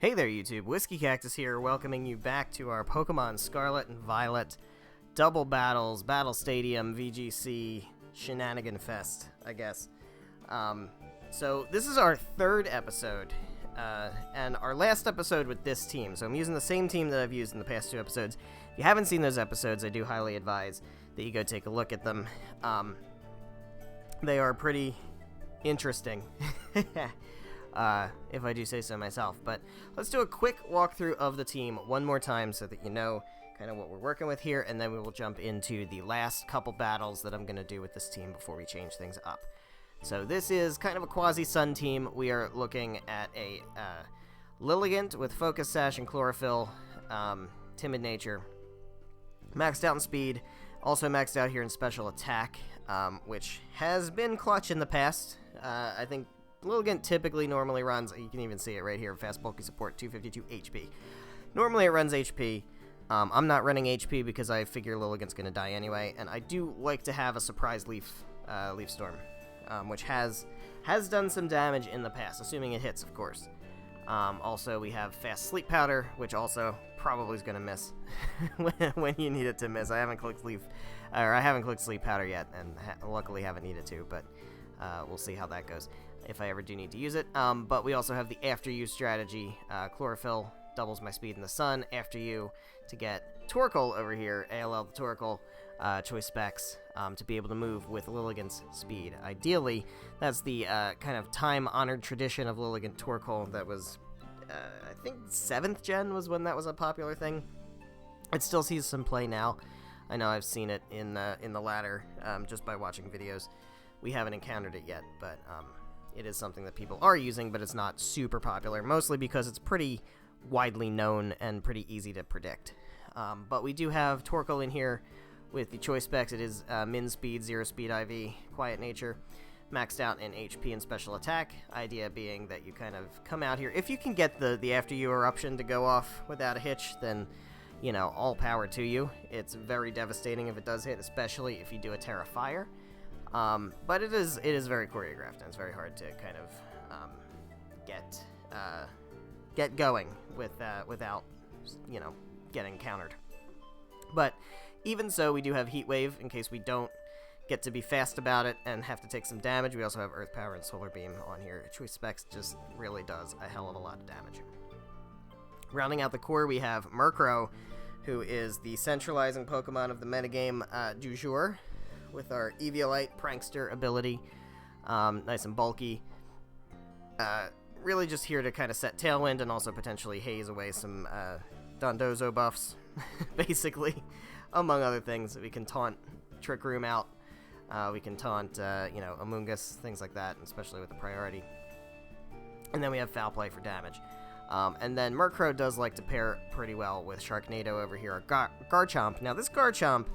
Hey there YouTube, WhiskeyCactus here, welcoming you back to our Pokemon Scarlet and Violet Double Battles, Battle Stadium, VGC, Shenanigan Fest, I guess. So this is our third episode, and our last episode with this team. So I'm using the same team that I've used in the past two episodes. If you haven't seen those episodes, I do highly advise that you go take a look at them. They are pretty interesting. If I do say so myself. But let's do a quick walkthrough of the team one more time so that you know kind of what we're working with here, and then we will jump into the last couple battles that I'm going to do with this team before we change things up. So this is kind of a quasi-sun team. We are looking at a Lilligant with Focus Sash and Chlorophyll, Timid Nature, maxed out in speed, also maxed out here in special attack, which has been clutch in the past. I think Lilligant typically normally runs, you can even see it right here, fast bulky support, 252 HP. Normally it runs HP. I'm not running HP because I figure Lilligant's going to die anyway, and I do like to have a surprise Leaf Storm, which has done some damage in the past, assuming it hits, of course. Also, we have fast Sleep Powder, which also probably is going to miss when you need it to miss. I haven't clicked Sleep Powder yet, and luckily haven't needed to, but we'll see how that goes if I ever do need to use it. But we also have the After You strategy. Chlorophyll doubles my speed in the sun. After You to get Torkoal over here, ALL the Torkoal, choice specs, to be able to move with Lilligant's speed. Ideally, that's the kind of time-honored tradition of Lilligant Torkoal that was, I think 7th gen was when that was a popular thing. It still sees some play now. I know I've seen it in the ladder just by watching videos. We haven't encountered it yet, but it is something that people are using, but it's not super popular, mostly because it's pretty widely known and pretty easy to predict. But we do have Torkoal in here with the choice specs. It is min speed, 0 speed IV, quiet nature, maxed out in HP and special attack. Idea being that you kind of come out here. If you can get the After You eruption to go off without a hitch, then, you know, all power to you. It's very devastating if it does hit, especially if you do a Terra Fire. But it is very choreographed, and it's very hard to kind of get going without, you know, getting countered. But even so, we do have Heat Wave in case we don't get to be fast about it and have to take some damage. We also have Earth Power and Solar Beam on here. Choice Specs just really does a hell of a lot of damage. Rounding out the core, we have Murkrow, who is the centralizing Pokemon of the metagame du jour, with our Eviolite Prankster ability, nice and bulky. Really just here to kind of set Tailwind and also potentially haze away some DONDOZO buffs, basically, among other things. We can taunt Trick Room out, we can taunt, you know, Amoonguss, things like that, especially with the priority. And then we have Foul Play for damage. And then Murkrow does like to pair pretty well with Sharknado over here, or Garchomp. Now this Garchomp,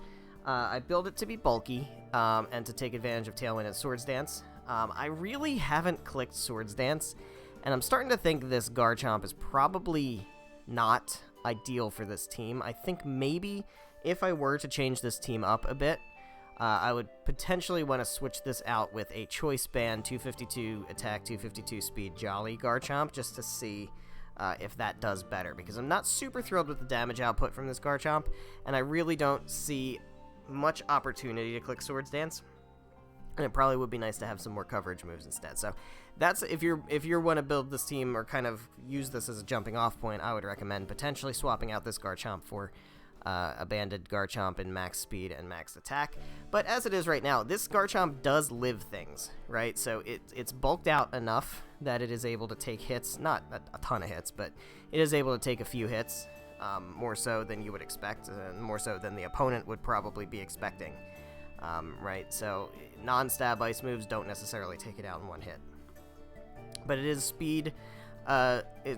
I built it to be bulky, and to take advantage of Tailwind and Swords Dance. I really haven't clicked Swords Dance, and I'm starting to think this Garchomp is probably not ideal for this team. I think maybe if I were to change this team up a bit, I would potentially want to switch this out with a Choice Band 252 attack, 252 speed Jolly Garchomp, just to see if that does better, because I'm not super thrilled with the damage output from this Garchomp, and I really don't see much opportunity to click Swords Dance, and it probably would be nice to have some more coverage moves instead. So that's, if you want to build this team or kind of use this as a jumping off point, I would recommend potentially swapping out this Garchomp for a banded Garchomp in max speed and max attack. But as it is right now, this Garchomp does live things, right? So it's bulked out enough that it is able to take hits, not a ton of hits, but it is able to take a few hits. More so than you would expect, and more so than the opponent would probably be expecting, right? So non-stab ice moves don't necessarily take it out in one hit. But it is speed,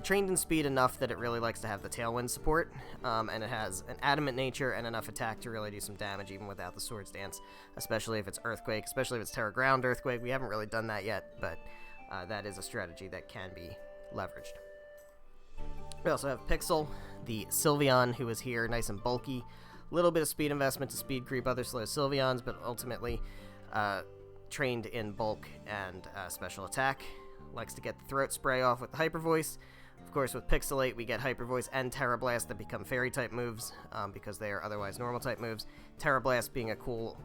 trained in speed enough that it really likes to have the Tailwind support, and it has an adamant nature and enough attack to really do some damage even without the Swords Dance, especially if it's Earthquake, especially if it's Terra Ground Earthquake. We haven't really done that yet, but that is a strategy that can be leveraged. We also have Pixel, the Sylveon, who is here, nice and bulky. Little bit of speed investment to speed creep other slow Sylveons, but ultimately trained in bulk and special attack. Likes to get the throat spray off with the Hyper Voice. Of course, with Pixelate, we get Hyper Voice and Terra Blast that become Fairy-type moves, because they are otherwise normal-type moves. Terra Blast being a cool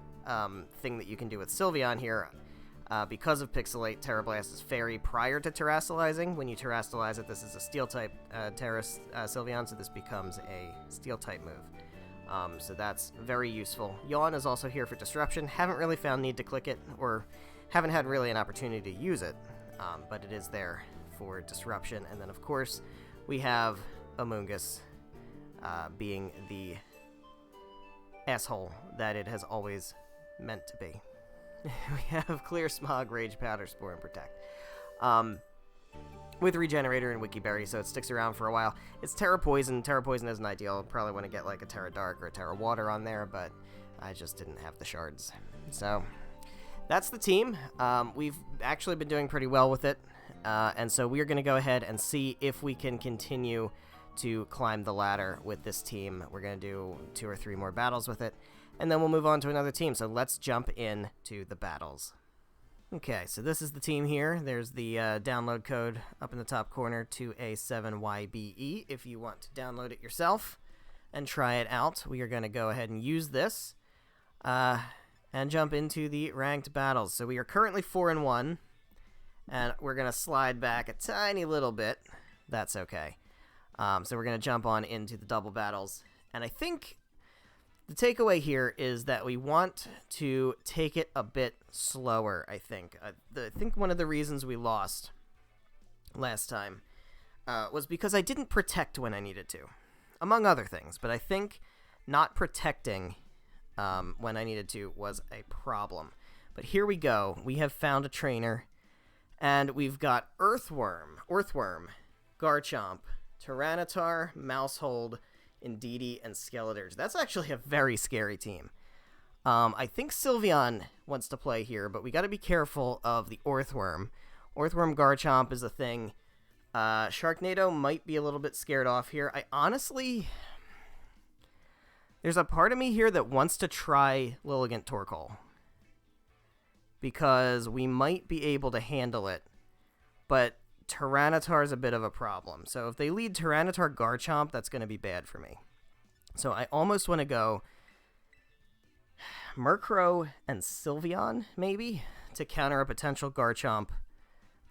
thing that you can do with Sylveon here. Because of Pixelate, Terra Blast is Fairy prior to Terrastalizing. When you Terrastalize it, this is a Steel-type Sylveon, so this becomes a Steel-type move. So that's very useful. Yawn is also here for Disruption. Haven't really found need to click it, or haven't had really an opportunity to use it, but it is there for Disruption. And then, of course, we have Amoonguss being the asshole that it has always meant to be. We have Clear Smog, Rage Powder, Spore, and Protect. With Regenerator and Wikiberry, so it sticks around for a while. It's Terra Poison. Terra Poison isn't ideal. Probably want to get like a Terra Dark or a Terra Water on there, but I just didn't have the shards. So that's the team. We've actually been doing pretty well with it, and so we're going to go ahead and see if we can continue to climb the ladder with this team. We're going to do 2 or 3 more battles with it, and then we'll move on to another team. So let's jump in to the battles. Okay, so this is the team here. There's the download code up in the top corner, 2A7YBE, if you want to download it yourself and try it out. We are going to go ahead and use this and jump into the ranked battles. So we are currently 4-1, and we're going to slide back a tiny little bit. That's okay. So we're going to jump on into the double battles, and I think the takeaway here is that we want to take it a bit slower, I think. I think one of the reasons we lost last time was because I didn't protect when I needed to, among other things. But I think not protecting when I needed to was a problem. But here we go. We have found a trainer, and we've got Earthworm, Garchomp, Tyranitar, Mousehold, Indeedee, and Skeletor's. That's actually a very scary team. I think Sylveon wants to play here, but we got to be careful of the Earthworm. Earthworm Garchomp is a thing. Sharknado might be a little bit scared off here. I honestly... There's a part of me here that wants to try Lilligant Torkoal, because we might be able to handle it, but Tyranitar is a bit of a problem. So if they lead Tyranitar Garchomp, that's going to be bad for me. So I almost want to go Murkrow and Sylveon, maybe, to counter a potential Garchomp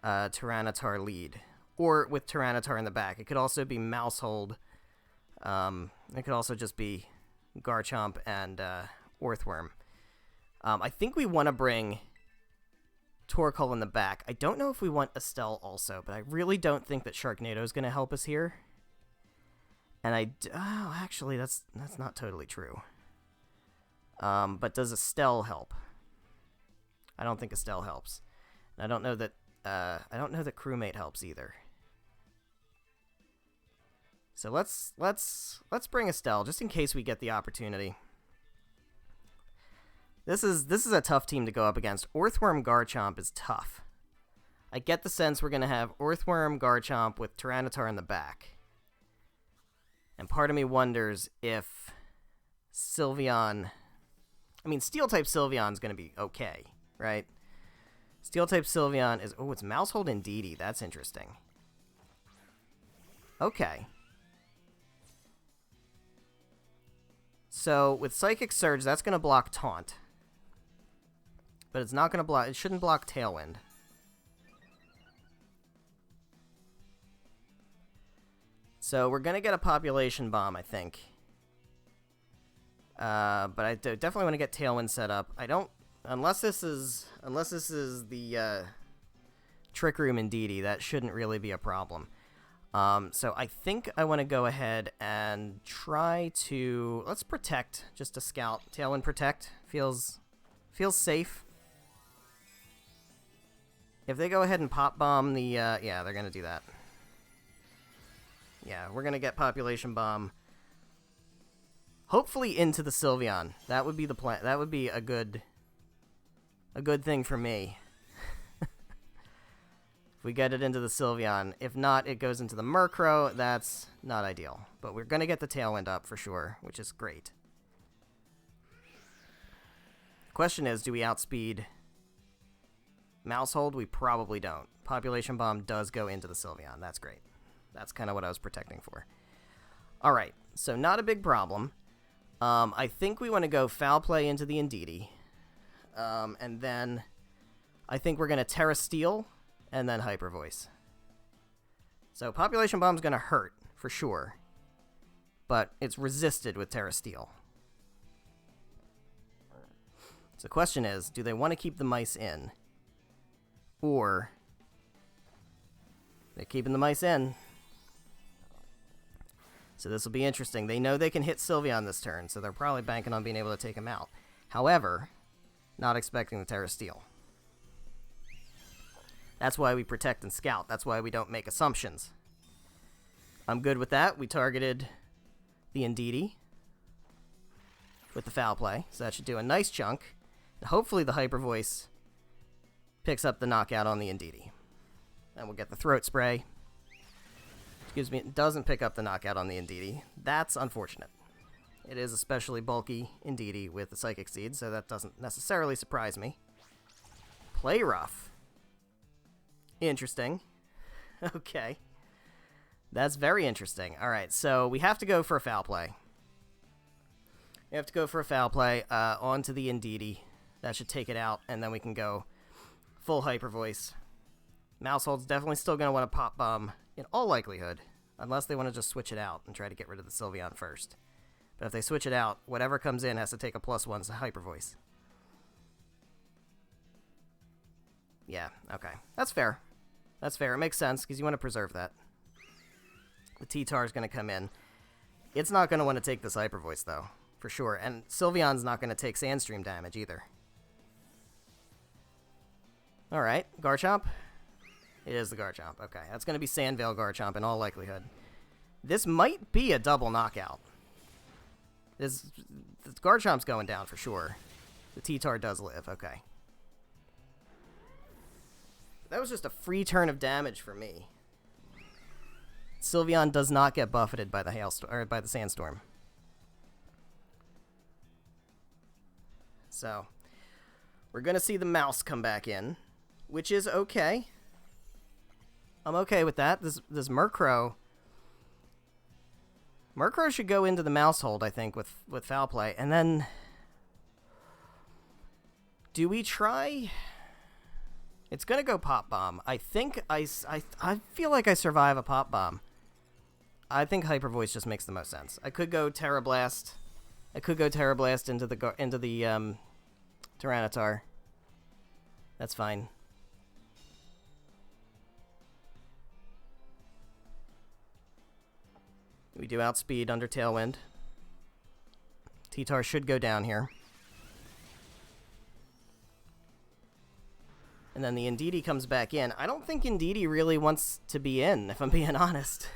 Tyranitar lead. Or with Tyranitar in the back. It could also be Mousehold. It could also just be Garchomp and Earthworm. I think we want to bring Torkoal in the back. I don't know if we want Estelle also, but I really don't think that Sharknado is going to help us here. And actually, that's not totally true. But does Estelle help? I don't think Estelle helps. And I don't know that Crewmate helps either. So let's bring Estelle just in case we get the opportunity. This is a tough team to go up against. Earthworm Garchomp is tough. I get the sense we're going to have Earthworm Garchomp with Tyranitar in the back. And part of me wonders if Sylveon... I mean, Steel-type Sylveon is going to be okay, right? Steel-type Sylveon is... Oh, it's Mousehold Indeedee. That's interesting. Okay. So, with Psychic Surge, that's going to block Taunt. But it's not going to block... It shouldn't block Tailwind. So we're going to get a Population Bomb, I think. But I definitely want to get Tailwind set up. I don't... Unless this is the Trick Room Indeedee, that shouldn't really be a problem. So I think I want to go ahead and try to... Let's Protect, just to scout. Tailwind Protect feels safe. If they go ahead and Pop Bomb the... yeah, they're going to do that. Yeah, we're going to get Population Bomb. Hopefully into the Sylveon. That would be the plan. That would be a good thing for me. If we get it into the Sylveon. If not, it goes into the Murkrow. That's not ideal. But we're going to get the Tailwind up for sure, which is great. Question is, do we outspeed Mousehold? We probably don't. Population Bomb does go into the Sylveon. That's great. That's kind of what I was protecting for. All right, so not a big problem. I think we want to go Foul Play into the Indeedee. And then I think we're going to Terra Steel and then Hyper Voice. So Population Bomb's going to hurt, for sure. But it's resisted with Terra Steel. So the question is, do they want to keep the mice in? Or they're keeping the mice in. So this will be interesting. They know they can hit Sylveon this turn, so they're probably banking on being able to take him out. However, not expecting the Terra Steel. That's why we protect and scout. That's why we don't make assumptions. I'm good with that. We targeted the Indeedee with the Foul Play, so that should do a nice chunk. And hopefully the Hyper Voice picks up the knockout on the Indeedee. And we'll get the Throat Spray. Excuse me, it doesn't pick up the knockout on the Indeedee. That's unfortunate. It is especially bulky Indeedee with the Psychic Seed, so that doesn't necessarily surprise me. Play Rough. Interesting. Okay. That's very interesting. Alright, so we have to go for a Foul Play. We have to go for a Foul Play onto the Indeedee. That should take it out, and then we can go full Hyper Voice. Mousehold's definitely still going to want to Pop Bomb in all likelihood, unless they want to just switch it out and try to get rid of the Sylveon first. But if they switch it out, whatever comes in has to take a +1 to Hyper Voice. Yeah, okay. That's fair. That's fair. It makes sense, because you want to preserve that. The T-Tar is going to come in. It's not going to want to take this Hyper Voice, though, for sure. And Sylveon's not going to take Sandstream damage, either. Alright, Garchomp. It is the Garchomp. Okay, that's going to be Sandvale Garchomp in all likelihood. This might be a double knockout. The Garchomp's going down for sure. The T-Tar does live. Okay. That was just a free turn of damage for me. Sylveon does not get buffeted by the hailstorm or by the Sandstorm. So, we're going to see the mouse come back in, which is okay. I'm okay with that. This Murkrow should go into the mouse hold, I think, with Foul Play. And then, do we try? It's going to go Pop Bomb. I think I feel like I survive a Pop Bomb. I think Hyper Voice just makes the most sense. I could go Terra Blast. I could go Terra Blast into the Tyranitar. That's fine. We do outspeed under Tailwind. T-Tar should go down here. And then the Indeedee comes back in. I don't think Indeedee really wants to be in, if I'm being honest.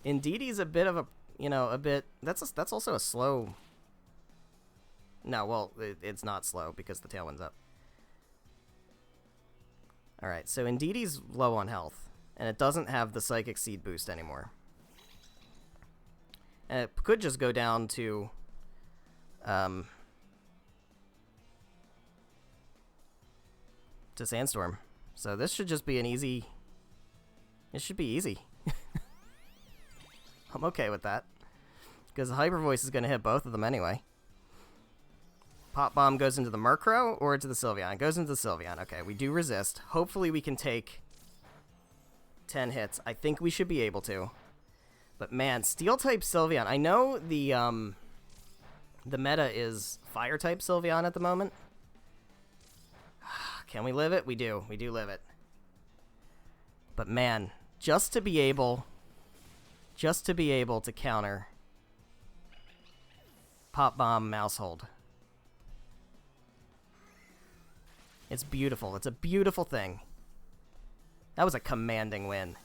Indeedee's a bit of a, that's also a slow. No, well, it's not slow because the Tailwind's up. Alright, so Indeedee's low on health, and it doesn't have the Psychic Seed boost anymore. And it could just go down to Sandstorm. So this should just be an easy. It should be easy. I'm okay with that. Because the Hyper Voice is going to hit both of them anyway. Pop Bomb goes into the Murkrow or into the Sylveon? It goes into the Sylveon. Okay, we do resist. Hopefully we can take 10 hits. I think we should be able to. But man, Steel-type Sylveon. I know the meta is Fire-type Sylveon at the moment. Can we live it? We do. We do live it. But man, just to be able to counter Pop Bomb Mouse Hold. It's beautiful. It's a beautiful thing. That was a commanding win.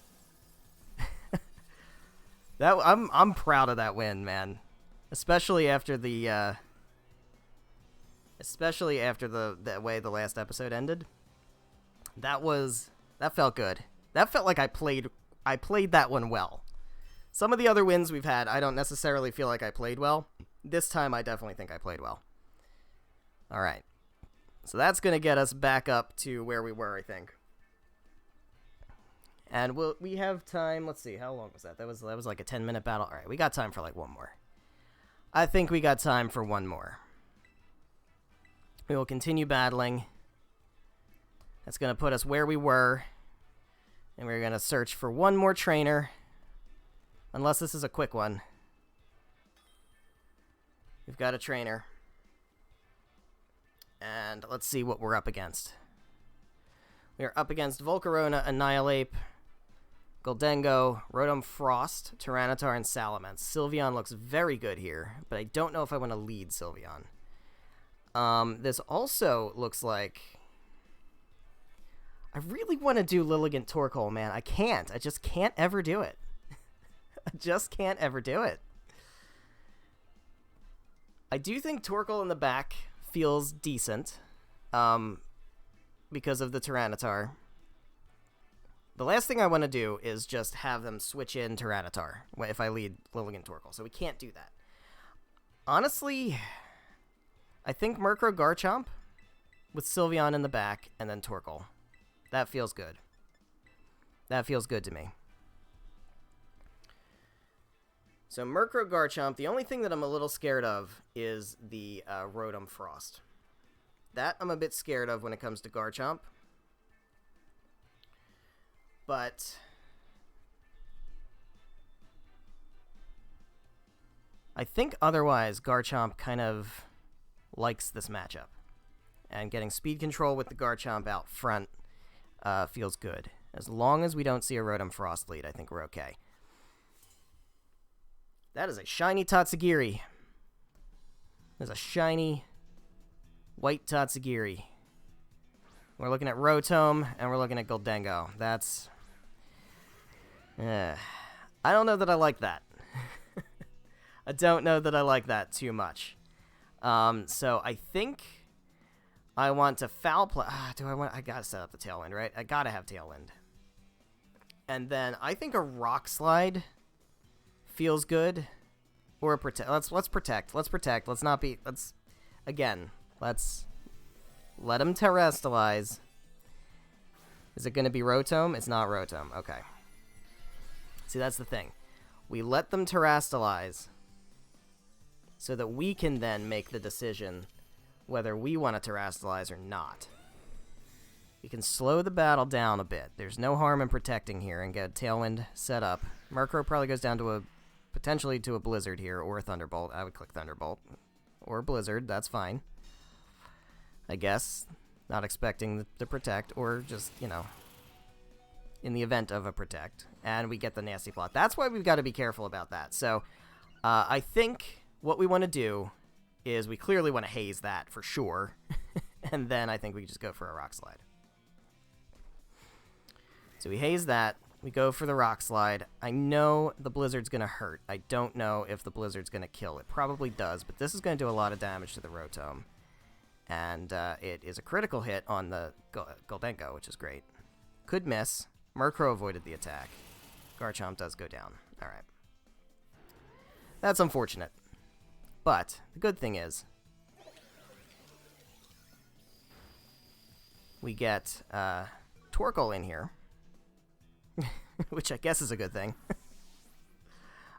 I'm proud of that win, man. Especially after the way the last episode ended. That felt good. That felt like I played that one well. Some of the other wins we've had, I don't necessarily feel like I played well. This time I definitely think I played well. All right. So that's going to get us back up to where we were, I think. And we have time. Let's see, how long was that? That was like a 10-minute battle. All right, we got time for like one more. I think we got time for one more. We will continue battling. That's going to put us where we were. And we're going to search for one more trainer. Unless this is a quick one. We've got a trainer. And let's see what we're up against. We are up against Volcarona, Annihilate, Goldengo, Rotom Frost, Tyranitar, and Salamence. Sylveon looks very good here, but I don't know if I want to lead Sylveon. This also looks like... I really want to do Lilligant Torkoal, man. I can't. I just can't ever do it. I just can't ever do it. I do think Torkoal in the back feels decent because of the Tyranitar. The last thing I want to do is just have them switch in Tyranitar if I lead Lilligant Torkoal, so we can't do that. Honestly, I think Murkrow Garchomp with Sylveon in the back and then Torkoal. That feels good. That feels good to me. So Murkrow Garchomp, the only thing that I'm a little scared of is the Rotom Frost. That I'm a bit scared of when it comes to Garchomp. But I think otherwise Garchomp kind of likes this matchup. And getting speed control with the Garchomp out front feels good. As long as we don't see a Rotom Frost lead, I think we're okay. That is a shiny Tatsugiri. There's a shiny white Tatsugiri. We're looking at Rotom, and we're looking at Goldengo. That's... I don't know that I like that. I don't know that I like that too much. So I think I want to foul play. I gotta set up the Tailwind, right? I gotta have Tailwind. And then I think a Rock Slide feels good. Or a protect. Let's protect. Let's protect. Let's not be. Let's let him Terrestrialize. Is it going to be Rotom? It's not Rotom. Okay. See, that's the thing. We let them Terrestrialize so that we can then make the decision whether we want to Terrestrialize or not. We can slow the battle down a bit. There's no harm in protecting here and get Tailwind set up. Murkrow probably goes down to potentially to a Blizzard here, or a Thunderbolt. I would click Thunderbolt. Or Blizzard, that's fine. I guess. Not expecting the protect, or just, you know, in the event of a protect. And we get the Nasty Plot. That's why we've got to be careful about that. So, I think what we want to do is we clearly want to haze that for sure. And then I think we just go for a Rock Slide. So we haze that. We go for the Rock Slide. I know the Blizzard's going to hurt. I don't know if the Blizzard's going to kill. It probably does, but this is going to do a lot of damage to the Rotom. And it is a critical hit on the Goldengo, which is great. Could miss. Murkrow avoided the attack. Garchomp does go down. All right. That's unfortunate. But the good thing is we get Torkoal in here. Which I guess is a good thing.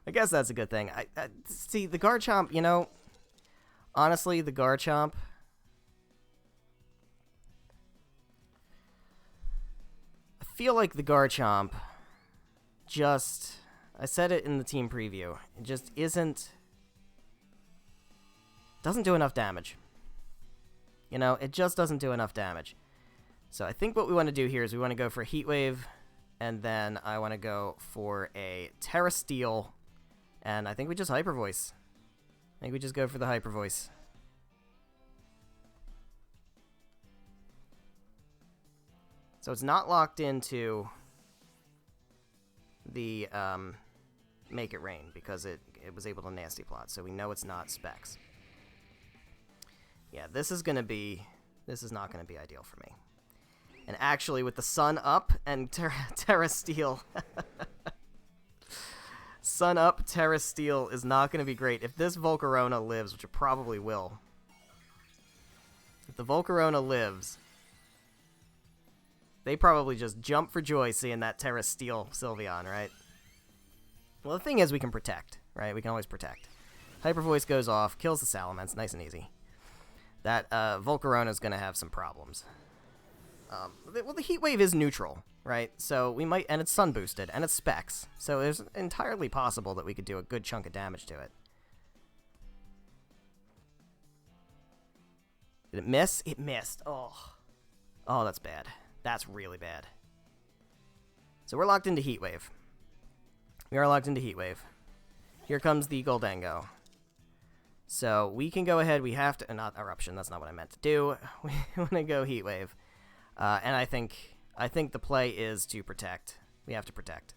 I guess that's a good thing. I see, the Garchomp, you know, honestly, the Garchomp, I feel like the Garchomp just, I said it in the team preview, it just doesn't do enough damage. You know, it just doesn't do enough damage. So I think what we want to do here is we want to go for a Heat Wave. And then I want to go for a Terra Steel. And I think we just Hyper Voice. I think we just go for the Hyper Voice. So it's not locked into the Make It Rain because it was able to Nasty Plot. So we know it's not Specs. Yeah, this is not going to be ideal for me. And actually, with the sun up and Terra Steel, sun up, Terra Steel is not going to be great. If this Volcarona lives, which it probably will, if the Volcarona lives, They probably just jump for joy seeing that Terra steal Sylveon, right? Well, the thing is we can protect, right? We can always protect. Hyper Voice goes off, kills the Salamence, nice and easy. That Volcarona is going to have some problems. Well, the Heat Wave is neutral, right? So we might, and it's Sun boosted, and it's Specs. So it's entirely possible that we could do a good chunk of damage to it. Did it miss? It missed. Oh, that's bad. That's really bad. So we're locked into Heat Wave. We are locked into Heat Wave. Here comes the Goldango. So we can go ahead. We have to, not Eruption. That's not what I meant to do. We want to go Heat Wave. And I think the play is to protect. We have to protect.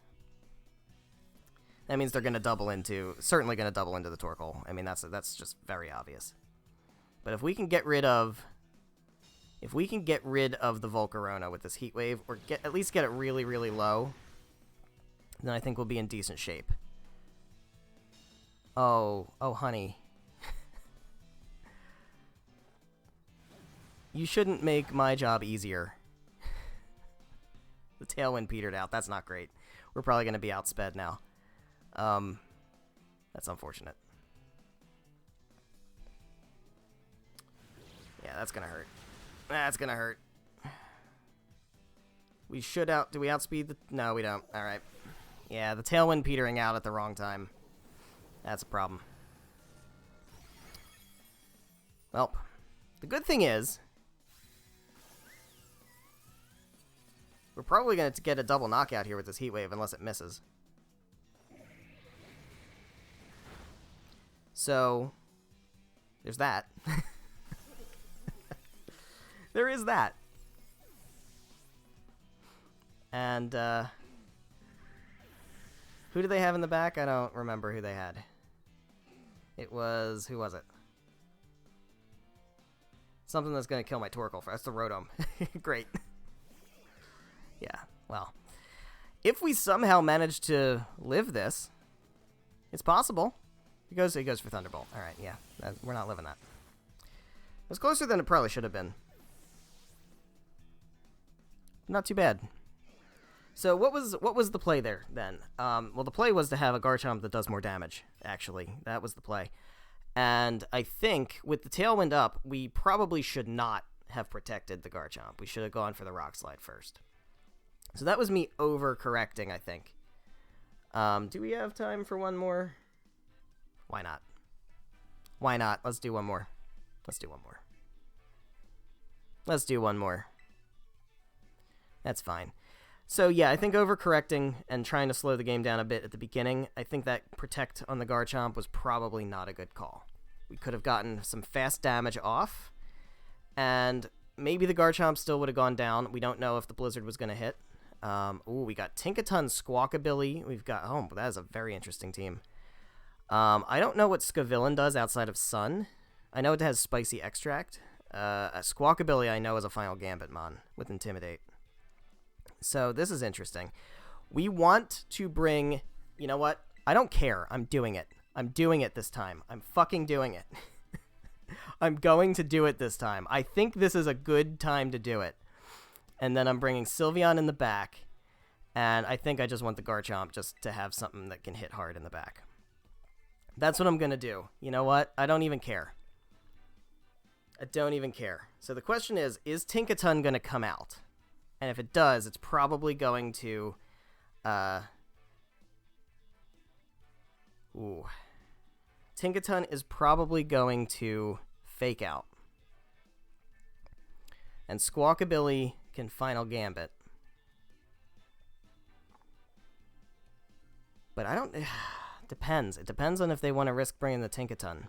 That means they're going to double into, certainly going to double into the Torkoal. I mean, that's just very obvious. But if we can get rid of the Volcarona with this Heat Wave, or at least get it really, really low, then I think we'll be in decent shape. Oh, honey. You shouldn't make my job easier. The Tailwind petered out. That's not great. We're probably going to be outsped now. That's unfortunate. Yeah, that's going to hurt. That's going to hurt. We should do we outspeed the... No, we don't. All right. Yeah, the Tailwind petering out at the wrong time. That's a problem. Well, the good thing is, we're probably going to get a double knockout here with this Heat Wave unless it misses. So, there's that. There is that. And, who do they have in the back? I don't remember who they had. It was... Who was it? Something that's going to kill my Torkoal. That's the Rotom. Great. Yeah, well. If we somehow manage to live this, it's possible. It goes for Thunderbolt. Alright, yeah. We're not living that. It was closer than it probably should have been. Not too bad. So what was the play there, then? Well, the play was to have a Garchomp that does more damage, actually. That was the play. And I think, with the Tailwind up, we probably should not have protected the Garchomp. We should have gone for the Rock Slide first. So that was me overcorrecting, I think. Do we have time for one more? Why not? Why not? Let's do one more. Let's do one more. Let's do one more. That's fine. So yeah, I think overcorrecting and trying to slow the game down a bit at the beginning, I think that protect on the Garchomp was probably not a good call. We could have gotten some fast damage off, and maybe the Garchomp still would have gone down. We don't know if the Blizzard was going to hit. Ooh, we got Tinkaton, Squawkabilly. We've got... Oh, that is a very interesting team. I don't know what Scavillain does outside of Sun. I know it has Spicy Extract. Squawkabilly I know is a Final Gambit mon with Intimidate. So this is interesting. We want to bring... You know what? I don't care. I'm doing it. I'm doing it this time. I'm fucking doing it. I'm going to do it this time. I think this is a good time to do it. And then I'm bringing Sylveon in the back. And I think I just want the Garchomp just to have something that can hit hard in the back. That's what I'm going to do. You know what? I don't even care. I don't even care. So the question is Tinkaton going to come out? And if it does, it's probably going to... Tinkaton is probably going to Fake Out. And Squawkabilly can Final Gambit. But I don't... Depends. It depends on if they want to risk bringing the Tinkaton.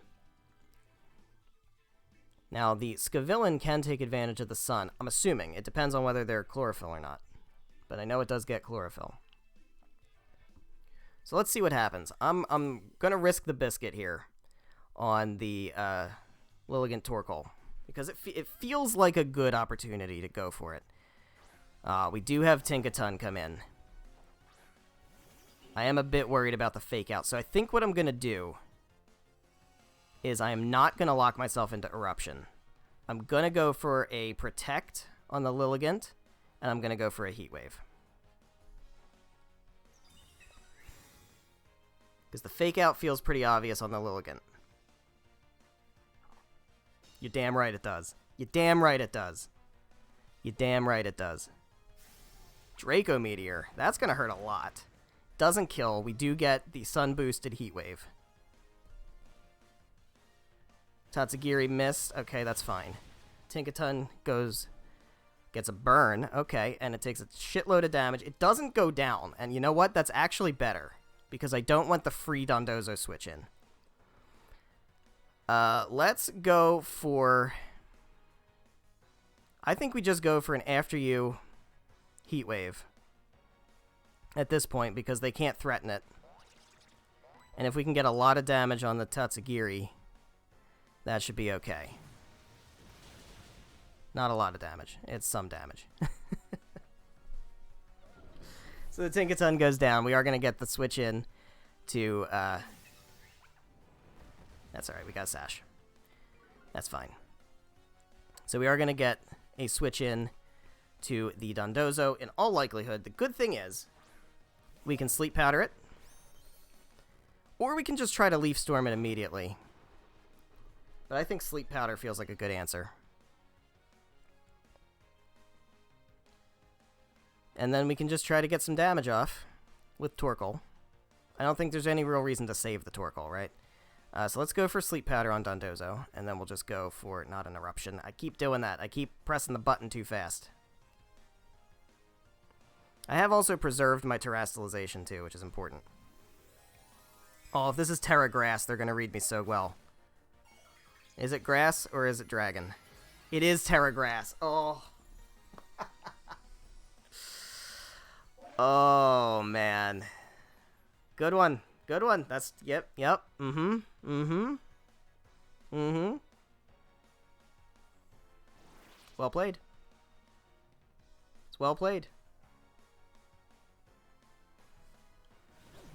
Now, the Scavillain can take advantage of the Sun. I'm assuming. It depends on whether they're Chlorophyll or not. But I know it does get Chlorophyll. So let's see what happens. I'm going to risk the biscuit here on the Lilligant Torkoal. Because it feels like a good opportunity to go for it. We do have Tinkaton come in. I am a bit worried about the Fake Out. So I think what I'm going to do is I am not going to lock myself into Eruption. I'm going to go for a Protect on the Lilligant and I'm going to go for a Heat Wave. Because the Fake Out feels pretty obvious on the Lilligant. You're damn right it does. You're damn right it does. You're damn right it does. Draco Meteor. That's going to hurt a lot. Doesn't kill. We do get the Sun-boosted Heat Wave. Tatsugiri missed. Okay, that's fine. Tinkaton gets a burn. Okay, and it takes a shitload of damage. It doesn't go down. And you know what? That's actually better. Because I don't want the free Dondozo switch in. Let's go for... I think we just go for an After You Heat Wave. At this point, because they can't threaten it. And if we can get a lot of damage on the Tatsugiri, that should be okay. Not a lot of damage. It's some damage. So the Tinkaton goes down. We are going to get the switch in to... That's alright, we got Sash. That's fine. So we are going to get a switch in to the Dondozo. In all likelihood, the good thing is, we can Sleep Powder it. Or we can just try to Leaf Storm it immediately. But I think Sleep Powder feels like a good answer. And then we can just try to get some damage off with Torkoal. I don't think there's any real reason to save the Torkoal, right? So let's go for Sleep Powder on Dondozo, and then we'll just go for not an Eruption. I keep doing that. I keep pressing the button too fast. I have also preserved my Terastallization too, which is important. Oh, if this is Terra Grass, they're going to read me so well. Is it Grass or is it Dragon? It is Terra Grass. Oh. Oh, man. Good one. Good one. That's, yep. Well played. It's well played.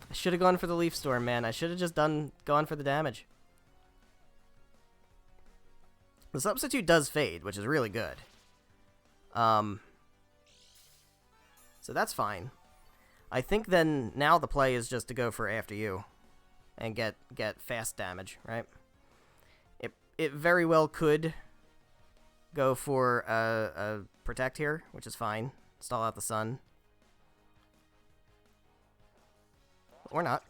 I should have gone for the Leaf Storm, man. I should have just gone for the damage. The substitute does fade, which is really good. So that's fine. I think then now the play is just to go for After You and get fast damage, right? It very well could go for a Protect here, which is fine. Stall out the Sun. Or not.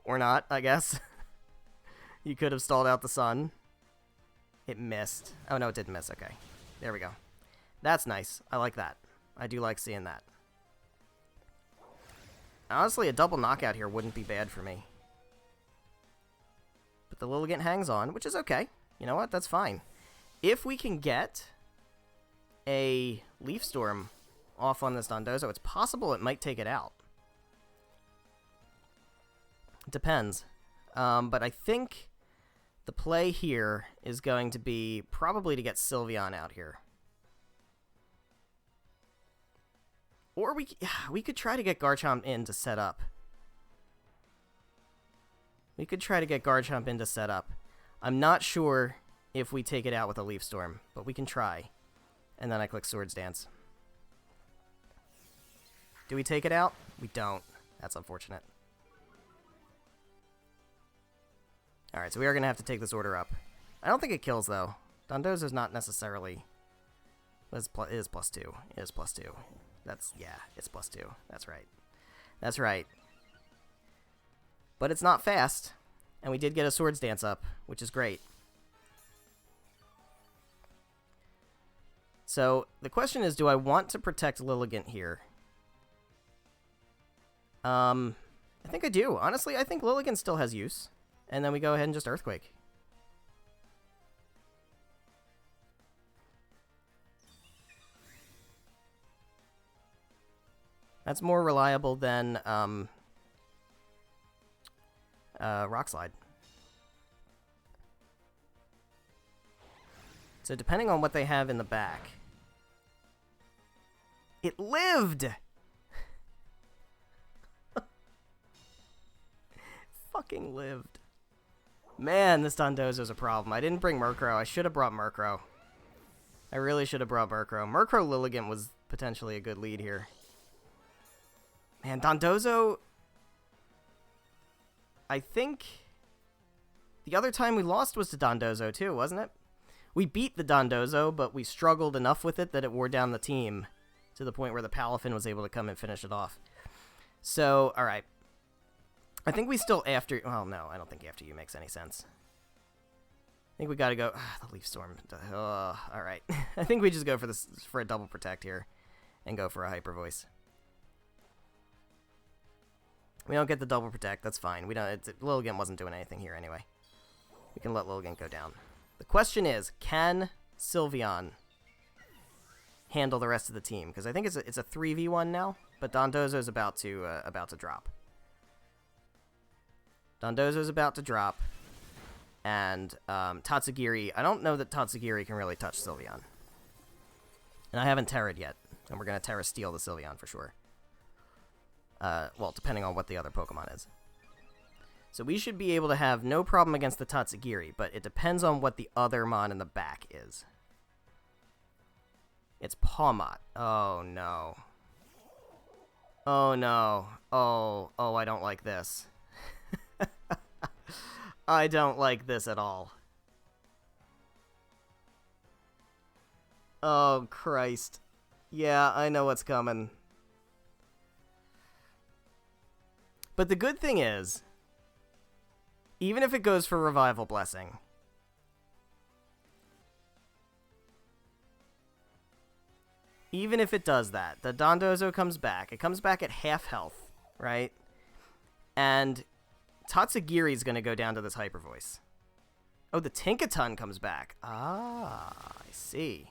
Or not, I guess. You could have stalled out the Sun. It missed. Oh, no, it didn't miss. Okay. There we go. That's nice. I like that. I do like seeing that. Honestly, a double knockout here wouldn't be bad for me. But the Lilligant hangs on, which is okay. You know what? That's fine. If we can get a Leaf Storm off on this Dondozo, it's possible it might take it out. It depends. But I think the play here is going to be probably to get Sylveon out here. Or we could try to get Garchomp in to set up. We could try to get Garchomp in to set up. I'm not sure if we take it out with a Leaf Storm, but we can try. And then I click Swords Dance. Do we take it out? We don't. That's unfortunate. Alright, so we are going to have to take this order up. I don't think it kills, though. Dondozo's not necessarily... It is +2. It is +2. That's, yeah, it's +2. That's right. That's right. But it's not fast. And we did get a Swords Dance up, which is great. So, the question is, do I want to protect Lilligant here? I think I do. Honestly, I think Lilligant still has use. And then we go ahead and just Earthquake. That's more reliable than Rock Slide. So depending on what they have in the back... It lived! Fucking lived. Man, this Dondozo's a problem. I didn't bring Murkrow. I should have brought Murkrow. I really should have brought Murkrow. Murkrow Lilligant was potentially a good lead here. Man, Dondozo... I think the other time we lost was to Dondozo too, wasn't it? We beat the Dondozo, but we struggled enough with it that it wore down the team to the point where the Palafin was able to come and finish it off. So, alright. I think we still after... Well, no, I don't think after you makes any sense. I think we gotta go... the Leaf Storm. Alright. I think we just go for a double protect here and go for a Hyper Voice. We don't get the double protect, that's fine. We don't. Lilligant wasn't doing anything here anyway. We can let Lilligant go down. The question is, can Sylveon handle the rest of the team? Because I think it's a 3v1 now, but Dondozo's about to drop. Dondozo's about to drop, and Tatsugiri. I don't know that Tatsugiri can really touch Sylveon, and I haven't Terra'd yet, and we're gonna Terra Steel the Sylveon for sure. Well, depending on what the other Pokemon is. So we should be able to have no problem against the Tatsugiri, but it depends on what the other mon in the back is. It's Pawmot. Oh, no. Oh, no. Oh, I don't like this. I don't like this at all. Oh, Christ. Yeah, I know what's coming. But the good thing is, even if it goes for Revival Blessing, even if it does that, the Dondozo comes back. It comes back at half health, right? And Tatsugiri's going to go down to this Hyper Voice. Oh, the Tinkaton comes back. Ah, I see.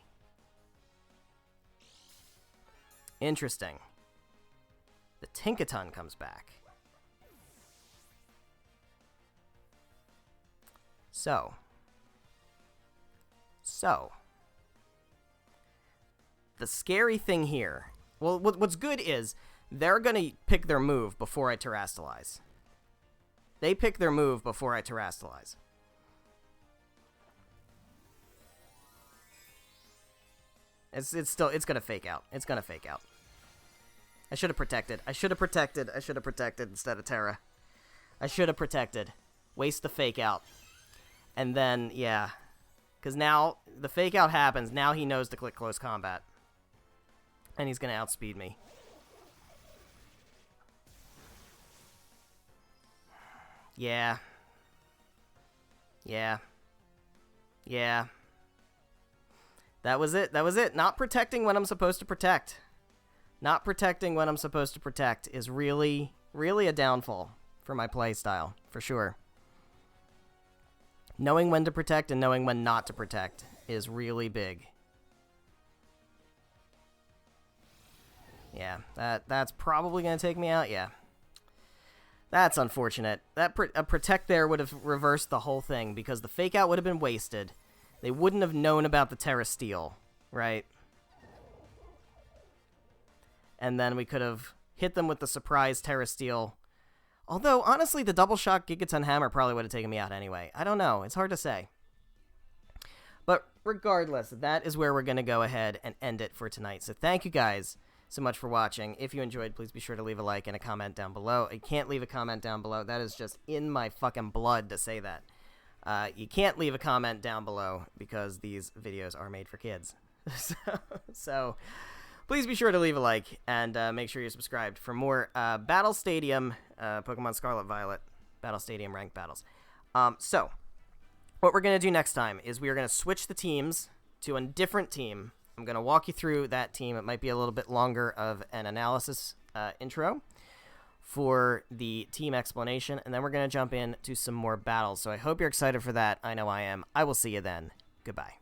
Interesting. The Tinkaton comes back. So, the scary thing here, well, what's good is they're going to pick their move before I Terrastalize. They pick their move before I Terrastalize. It's going to fake out. It's going to fake out. I should have protected. I should have protected instead of Terra. I should have protected. Waste the fake out. And then, yeah. Because now, the fake out happens. Now he knows to click close combat. And he's going to outspeed me. Yeah. Yeah. Yeah. That was it. That was it. Not protecting when I'm supposed to protect. Not protecting when I'm supposed to protect is really, really a downfall for my playstyle. For sure. Knowing when to protect and knowing when not to protect is really big. Yeah, that's probably going to take me out, yeah. That's unfortunate. A protect there would have reversed the whole thing because the fake out would have been wasted. They wouldn't have known about the Terra Steel, right? And then we could have hit them with the surprise Terra Steel. Although, honestly, the Double Shock Gigaton Hammer probably would have taken me out anyway. I don't know. It's hard to say. But regardless, that is where we're going to go ahead and end it for tonight. So thank you guys so much for watching. If you enjoyed, please be sure to leave a like and a comment down below. You can't leave a comment down below. That is just in my fucking blood to say that. You can't leave a comment down below because these videos are made for kids. So please be sure to leave a like and make sure you're subscribed for more Battle Stadium, Pokemon Scarlet Violet, Battle Stadium ranked battles. So, what we're going to do next time is we are going to switch the teams to a different team. I'm going to walk you through that team. It might be a little bit longer of an analysis intro for the team explanation, and then we're going to jump into some more battles. So I hope you're excited for that. I know I am. I will see you then. Goodbye.